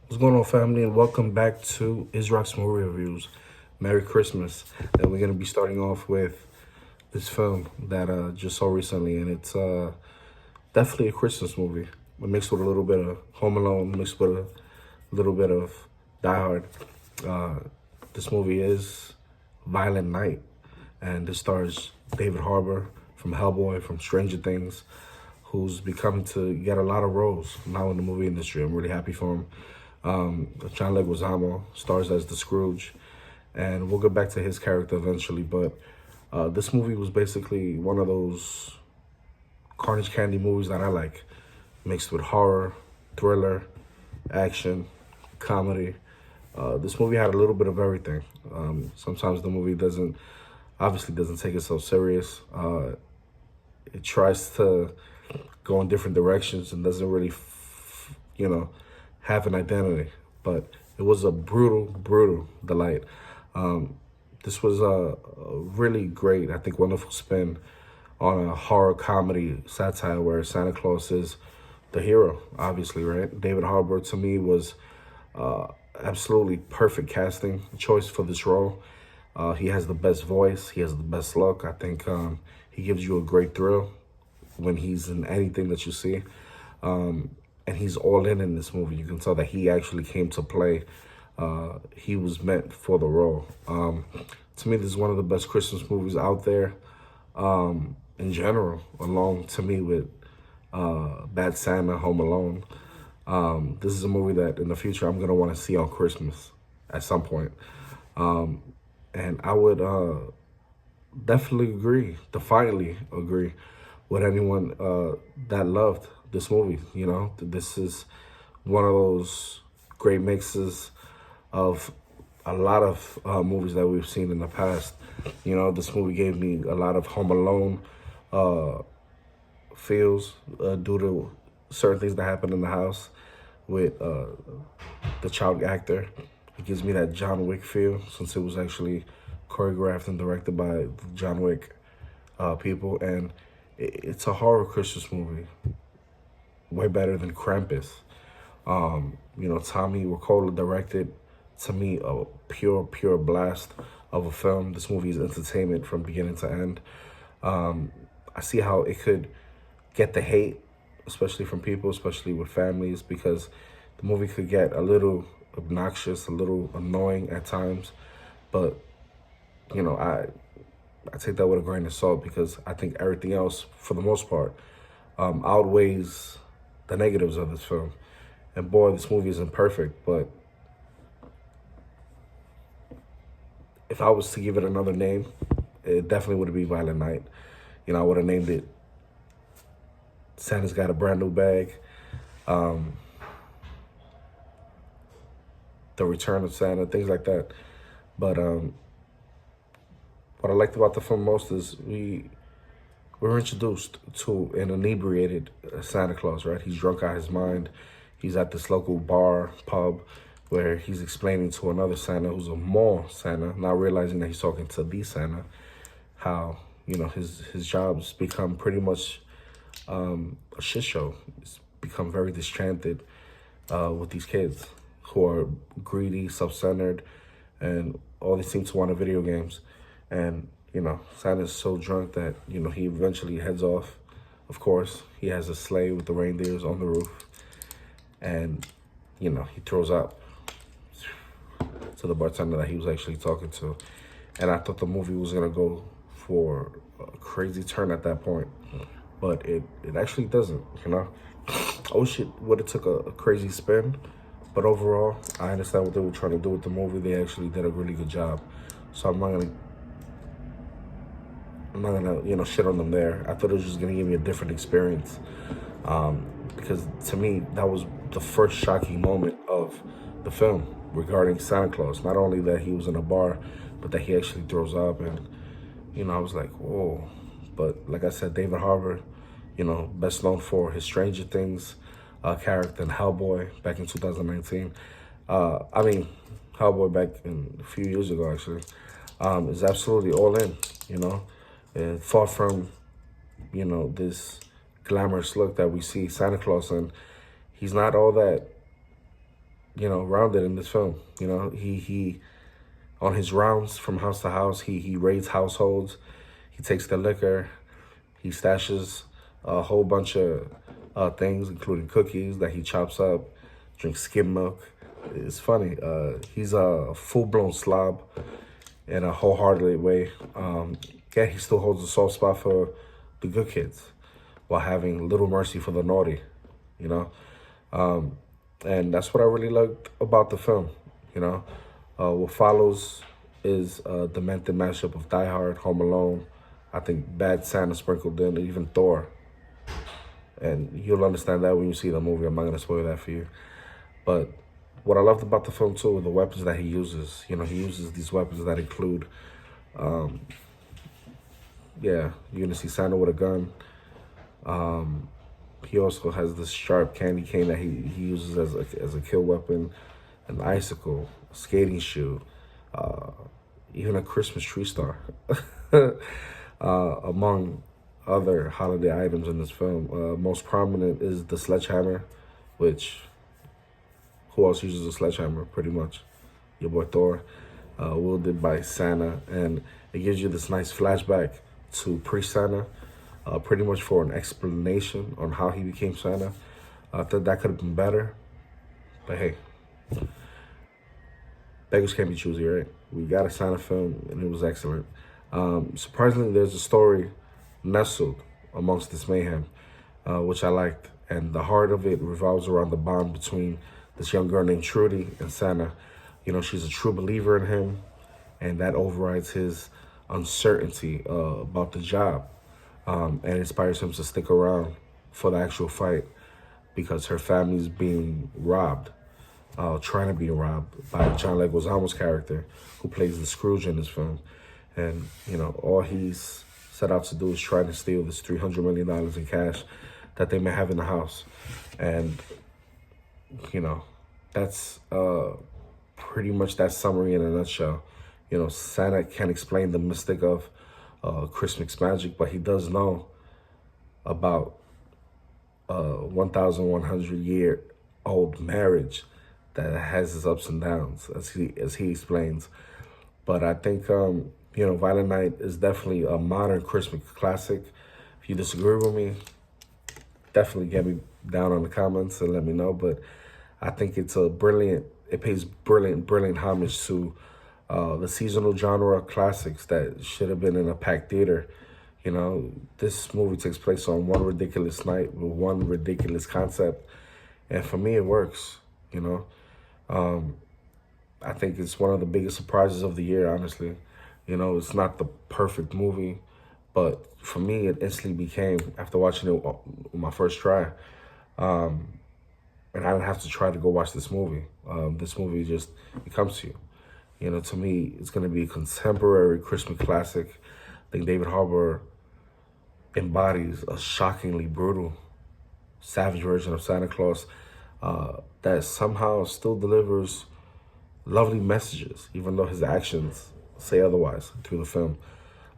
What's going on, family, and welcome back to Israq's Movie Reviews. Merry Christmas. And we're going to be starting off with this film that just saw recently, and it's definitely a Christmas movie. Mixed with a little bit of Home Alone, mixed with a little bit of Die Hard. Uh, this movie is Violent Night, and this stars David Harbour from Hellboy, from Stranger Things, who's become to get a lot of roles now in the movie industry. I'm really happy for him. John Leguizamo stars as the Scrooge, and we'll get back to his character eventually. But this movie was basically one of those Carnage Candy movies that I like, mixed with horror, thriller, action, comedy. This movie had a little bit of everything. Sometimes the movie obviously doesn't take itself serious. It tries to go in different directions and doesn't really, have an identity. But it was a brutal delight. This was a really great, I think, wonderful spin on a horror comedy satire where Santa Claus is the hero, obviously, right? David Harbour, to me, was absolutely perfect casting choice for this role. He has the best voice. He has the best look. I think he gives you a great thrill when he's in anything that you see. And he's all in this movie. You can tell that he actually came to play. He was meant for the role. To me, this is one of the best Christmas movies out there in general, along to me with Bad Santa, Home Alone. This is a movie that in the future I'm going to want to see on Christmas at some point. And I would definitely agree, defiantly agree with anyone that loved this movie. You know, this is one of those great mixes of a lot of movies that we've seen in the past. You know, this movie gave me a lot of Home Alone feels due to certain things that happen in the house with the child actor. It gives me that John Wick feel, since it was actually choreographed and directed by the John Wick people. And it's a horror Christmas movie, way better than Krampus. Tommy Wakola directed, to me, a pure blast of a film. This movie is entertainment from beginning to end. I see how it could get the hate, especially from people, especially with families, because the movie could get a little obnoxious, a little annoying at times. But, I take that with a grain of salt, because I think everything else, for the most part, outweighs the negatives of this film. And boy, this movie isn't perfect, but if I was to give it another name, it definitely would be Violent Night. I would have named it Santa's Got a Brand New Bag, The Return of Santa, things like that. But what I liked about the film most is we're introduced to an inebriated Santa Claus, right? He's drunk out of his mind. He's at this local pub, where he's explaining to another Santa who's a mall Santa, not realizing that he's talking to the Santa, how, his job's become pretty much a shit show. It's become very disenchanted with these kids who are greedy, self-centered, and all they seem to want are video games. And, Santa's so drunk that, he eventually heads off. Of course, he has a sleigh with the reindeers on the roof. And, he throws up to the bartender that he was actually talking to. And I thought the movie was going to go for a crazy turn at that point. But it actually doesn't, I wish it would have took a crazy spin. But overall, I understand what they were trying to do with the movie. They actually did a really good job. So I'm not gonna shit on them there. I thought it was just gonna give me a different experience. Because to me, that was the first shocking moment of the film regarding Santa Claus. Not only that he was in a bar, but that he actually throws up. And, I was like, whoa. But like I said, David Harbour, best known for his Stranger Things character in Hellboy back in 2019. Hellboy back in a few years ago, actually, is absolutely all in, and far from, this glamorous look that we see Santa Claus in. He's not all that rounded in this film. He on his rounds from house to house, he raids households, he takes the liquor, he stashes a whole bunch of things, including cookies that he chops up, drinks skim milk. It's funny. He's a full-blown slob in a wholehearted way. Yeah, he still holds a soft spot for the good kids while having little mercy for the naughty, you know? And that's what I really liked about the film, you know? What follows is a demented mashup of Die Hard, Home Alone, I think Bad Santa sprinkled in, and even Thor. And you'll understand that when you see the movie. I'm not going to spoil that for you. But what I loved about the film, too, were the weapons that he uses. He uses these weapons that include, yeah, you're going to see Santa with a gun. He also has this sharp candy cane that he uses as a kill weapon, an icicle, a skating shoe, even a Christmas tree star, among other holiday items in this film. Most prominent is the sledgehammer, which, who else uses a sledgehammer, pretty much? Your boy Thor, wielded by Santa. And it gives you this nice flashback to pre-Santa, pretty much for an explanation on how he became Santa. I thought that could have been better, but hey, beggars can't be choosy, right? We got a Santa film, and it was excellent. Surprisingly, there's a story nestled amongst this mayhem, which I liked. And the heart of it revolves around the bond between this young girl named Trudy and Santa. She's a true believer in him, and that overrides his uncertainty about the job, and inspires him to stick around for the actual fight because her family's being robbed, trying to be robbed by John Leguizamo's character, who plays the Scrooge in this film. And, all he's set out to do is try to steal this $300 million in cash that they may have in the house. And, that's pretty much that summary in a nutshell. Santa can't explain the mystic of Christmas magic, but he does know about 1,100-year-old marriage that has its ups and downs, as he explains. But I think Violent Night is definitely a modern Christmas classic. If you disagree with me, definitely get me down on the comments and let me know. But I think it pays brilliant homage to the seasonal genre classics that should have been in a packed theater. This movie takes place on one ridiculous night with one ridiculous concept. And for me, it works, I think it's one of the biggest surprises of the year, honestly. It's not the perfect movie, but for me, it instantly became, after watching it on my first try, and I didn't have to try to go watch this movie. This movie just, it comes to you. To me, it's going to be a contemporary Christmas classic. I think David Harbour embodies a shockingly brutal, savage version of Santa Claus that somehow still delivers lovely messages, even though his actions say otherwise through the film.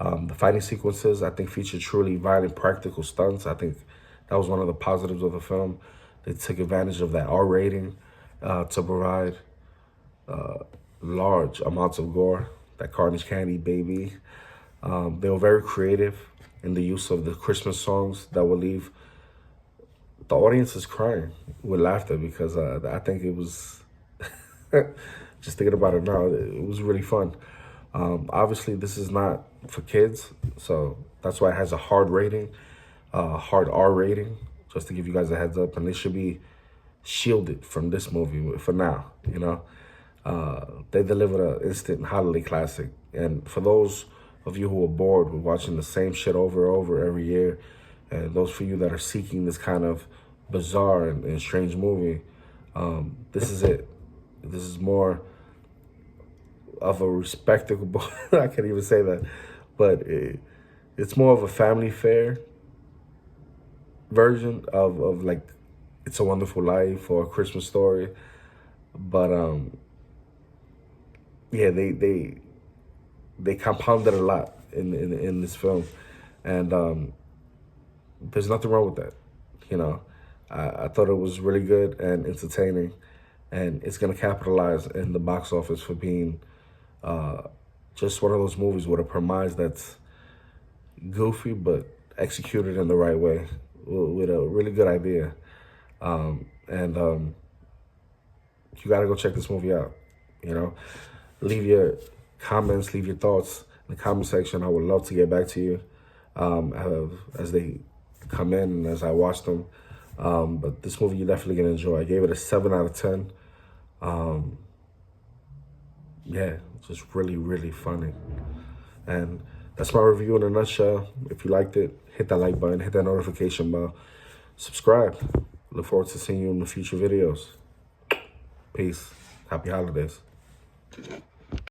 The fighting sequences, I think, feature truly violent practical stunts. I think that was one of the positives of the film. They took advantage of that R rating to provide large amounts of gore, that carnage candy, baby. They were very creative in the use of the Christmas songs that will leave the audiences crying with laughter, because I think it was, just thinking about it now, it was really fun. Obviously, this is not for kids, so that's why it has a hard rating, hard R rating, just to give you guys a heads up. And it should be shielded from this movie for now, They delivered an instant holiday classic. And for those of you who are bored with watching the same shit over and over every year, and those for you that are seeking this kind of bizarre and strange movie, this is it. This is more of a respectable, I can't even say that, but it's more of a family fare version of like It's a Wonderful Life or A Christmas Story. But yeah, they compounded a lot in this film, and there's nothing wrong with that. I thought it was really good and entertaining, and it's gonna capitalize in the box office for being just one of those movies with a premise that's goofy but executed in the right way with a really good idea. And you gotta go check this movie out. You know, leave your comments, leave your thoughts in the comment section. I would love to get back to you as they come in and as I watch them. But this movie you're definitely gonna enjoy. I gave it a 7 out of 10. Yeah, just really, really funny. And that's my review in a nutshell. If you liked it, hit that like button, hit that notification bell, subscribe. Look forward to seeing you in the future videos. Peace. Happy holidays.